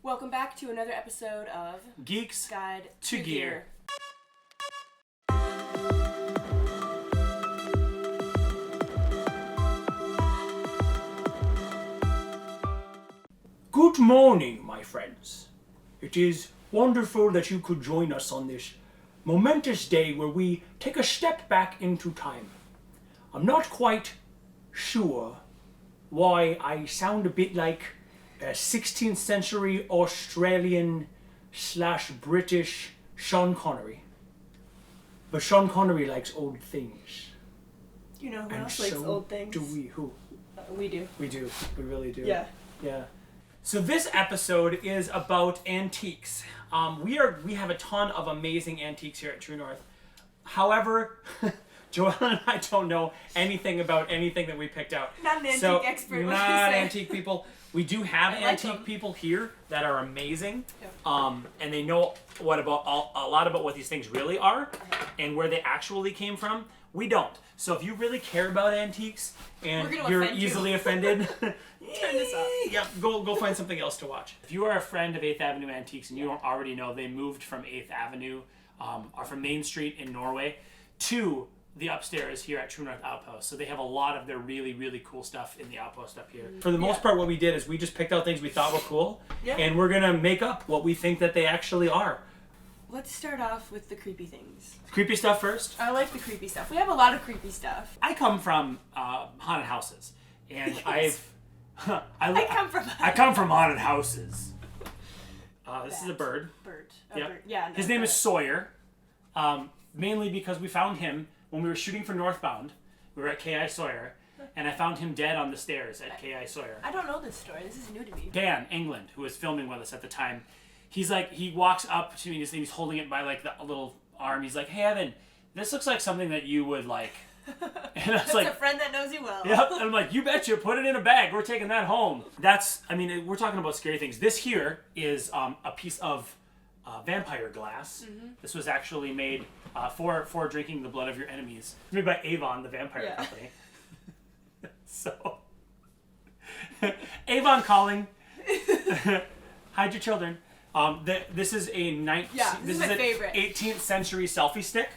Welcome back to another episode of Geeks Guide to Gear. Good morning, my friends. It is wonderful that you could join us on this momentous day where we take a step back into time. I'm not quite sure why I sound a bit like a 16th century Australian / British Sean Connery. But Sean Connery likes old things. You know who And else likes so old things? do we. Who? We do. We do. We really do. Yeah. Yeah. So this episode is about antiques. We have a ton of amazing antiques here at True North. However, JoEllen and I don't know anything about anything that we picked out. Not an antique expert. Not antique people. We do have I like antique them. people here that are amazing, Yeah. and they know a lot about what these things really are, and where they actually came from. We don't. So if you really care about antiques and you're easily offended, Turn this off. Yeah, go find something else to watch. If you are a friend of 8th Avenue Antiques and you don't already know, they moved from 8th Avenue, or from Main Street in Norway, to the upstairs here at True North Outpost. So they have a lot of their really, really cool stuff in the outpost up here. For the most part, what we did is we just picked out things we thought were cool, and we're gonna make up what we think that they actually are. Let's start off with the creepy things. Creepy stuff first. I like the creepy stuff. We have a lot of creepy stuff. I come from haunted houses, and Yes. I come from haunted houses. This is a bird. Bird. Yep. Bird. Yeah. No, His name is Sawyer, mainly because we found him when we were shooting for Northbound. We were at K.I. Sawyer, and I found him dead on the stairs at K.I. Sawyer. I don't know this story. This is new to me. Dan England, who was filming with us at the time, he walks up to me and he's holding it by like the little arm. He's like, "Hey Evan, this looks like something that you would like." And I was That's like, a friend that knows you well. yep. And I'm like, "You betcha, put it in a bag. We're taking that home." We're talking about scary things. This here is a piece of vampire glass. Mm-hmm. This was actually made for drinking the blood of your enemies. It's made by Avon, the vampire company. So, Avon calling. Hide your children. This is a this is my favorite. 18th century selfie stick.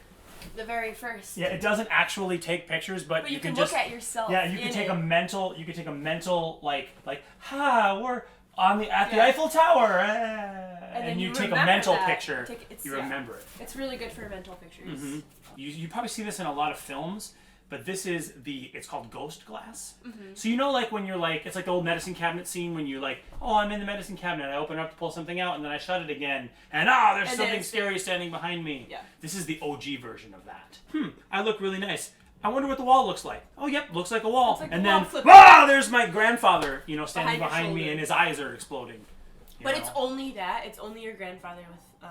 The very first. Yeah, it doesn't actually take pictures, but you can just look at yourself. Yeah, you can take a mental like we're at the Eiffel Tower, and you take a mental picture. You remember it. It's really good for mental pictures. Mm-hmm. You probably see this in a lot of films, but this is it's called ghost glass. Mm-hmm. So you know, like when you're like, it's like the old medicine cabinet scene when you're like, oh, I'm in the medicine cabinet, I open it up to pull something out, and then I shut it again, and there's something scary standing behind me. Yeah. This is the OG version of that. I look really nice. I wonder what the wall looks like. Oh, yep, looks like a wall. Like and then, there's my grandfather, standing behind me, and his eyes are exploding. But it's only that. It's only your grandfather with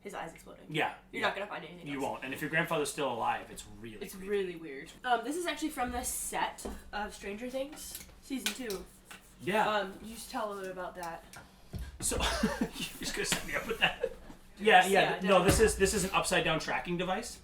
his eyes exploding. Yeah. You're not gonna find anything else. You won't. And if your grandfather's still alive, it's really It's creepy. really weird. This is actually from the set of Stranger Things, season 2. Yeah. You just tell a little bit about that. So you're just gonna set me up with that? Yeah. No, this is an upside down tracking device.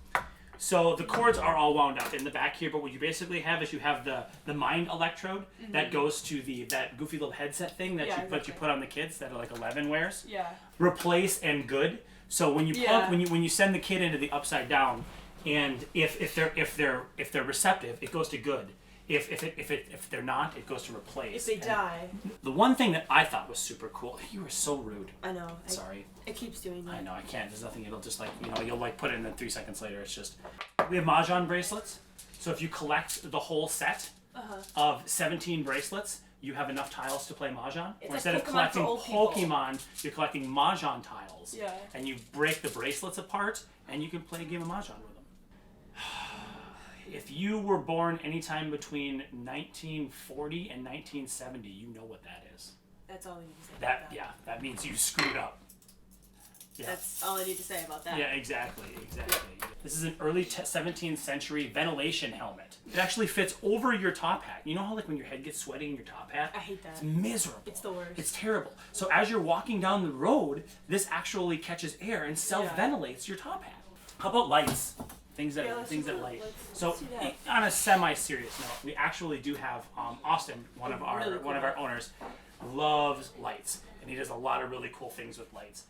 So the cords are all wound up in the back here, but what you basically have is you have the mind electrode that goes to that goofy little headset thing that you put on the kids that are like 11 wears. Yeah. Replace and good. So when you when you send the kid into the upside down, and if they're receptive, it goes to good. If they're not, it goes to replace. If they die. The one thing that I thought was super cool. You were so rude. I know. Sorry. It keeps doing that. I know, I can't. There's nothing. It'll just you'll put it in, and 3 seconds later, it's just. We have Mahjong bracelets. So if you collect the whole set of 17 bracelets, you have enough tiles to play Mahjong. It's or like instead of Pokemon collecting for old people. Pokemon, you're collecting Mahjong tiles. Yeah. And you break the bracelets apart, and you can play a game of Mahjong with them. If you were born anytime between 1940 and 1970, you know what that is. That's all I need to say about that. Yeah, that means you screwed up. Yeah. That's all I need to say about that. Yeah, exactly. This is an early 17th century ventilation helmet. It actually fits over your top hat. You know how when your head gets sweaty in your top hat? I hate that. It's miserable. It's the worst. It's terrible. So as you're walking down the road, this actually catches air and self-ventilates your top hat. How about lights? Things that light. So on a semi-serious note, we actually do have Austin, one of our owners. loves lights, and he does a lot of really cool things with lights.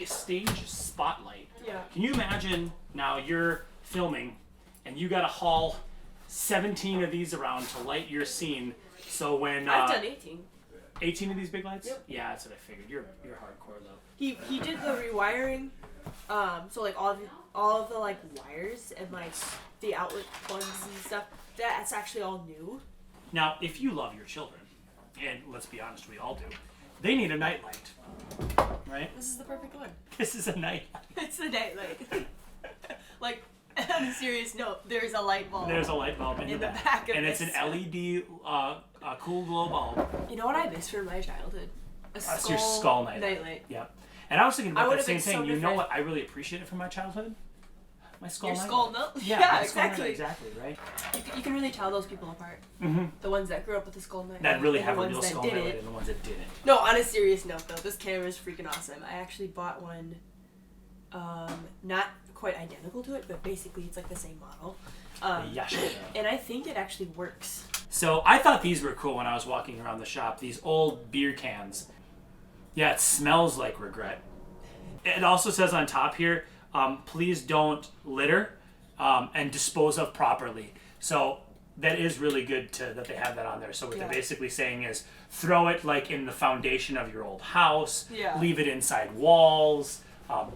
Stage spotlight. Yeah. Can you imagine now you're filming and you got to haul 17 of these around to light your scene, so when I've done 18. 18 of these big lights? Yep. Yeah, that's what I figured. You're hardcore though. He did the rewiring, so like all of the like wires and like the outlet plugs and stuff. That's actually all new. Now, if you love your children, and let's be honest, we all do, they need a nightlight, right? This is the perfect one. This is a nightlight. It's the nightlight. Like, on a serious note, there's a light bulb. There's a light bulb in the back of and this. it's an LED cool glow bulb. You know what I miss from my childhood? That's your skull nightlight. Yeah. And I was thinking about that same thing. You know what I really appreciated from my childhood? My skull nightlight. Your skull nut? Yeah, exactly. Exactly, right? You can really tell those people apart. Mm-hmm. The ones that grew up with the skull nightlight. That really and have the a ones real that skull didn't. nightlight and the ones that didn't. No, on a serious note though, this camera is freaking awesome. I actually bought one, not quite identical to it, but basically it's like the same model. And I think it actually works. So I thought these were cool when I was walking around the shop. These old beer cans. Yeah, it smells like regret. It also says on top here, please don't litter and dispose of properly. So that is really good that they have that on there. So what they're basically saying is throw it like in the foundation of your old house, leave it inside walls,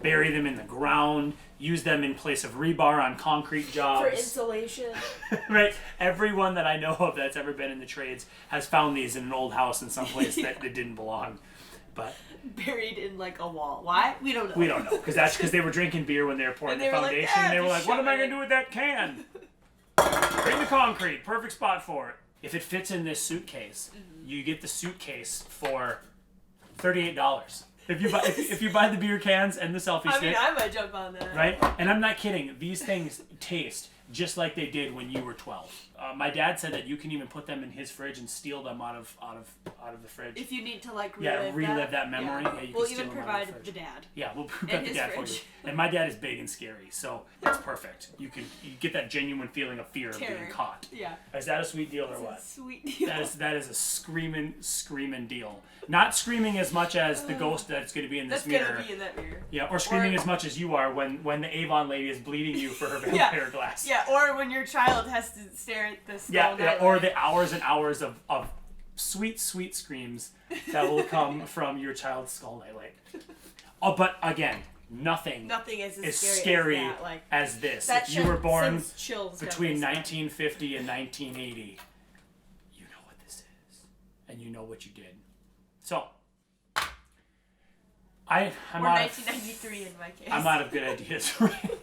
bury them in the ground, use them in place of rebar on concrete jobs. For insulation. Right. Everyone that I know of that's ever been in the trades has found these in an old house in some place that didn't belong. But buried in like a wall. Why? We don't know. We don't know, because they were drinking beer when they were pouring the foundation. And they were like, "What am I gonna do with that can?" In the concrete, perfect spot for it. If it fits in this suitcase, you get the suitcase for $38. If you buy the beer cans and the selfie stick. I might jump on that. Right? And I'm not kidding. These things taste just like they did when you were 12. My dad said that you can even put them in his fridge and steal them out of the fridge. If you need to like relive that memory. Yeah, you we'll can even steal provide them out of the dad. Yeah, we'll provide the dad for you. And my dad is big and scary, so that's perfect. You get that genuine feeling of fear of being caught. Yeah. Is that a sweet deal or what? Sweet deal. That is a screaming deal. Not screaming as much as the ghost that's going to be in this mirror. That's going to be in that mirror. Yeah, or screaming as much as you are when the Avon lady is bleeding you for her vampire glass. Yeah, or when your child has to stare at the skull nightlight. Or the hours and hours of sweet screams that will come from your child's skull nightlight. Oh, but again, nothing is as scary as, that. Like, as this. If you were born between 1950 and 1980, you know what this is, and you know what you did. So, I'm or out 1993 in my case. I'm out of good ideas. Right?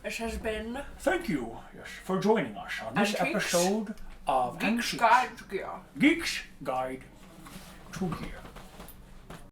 This has been. Thank you for joining us on this episode of Geeks Guide to Gear. Geeks Guide to Gear.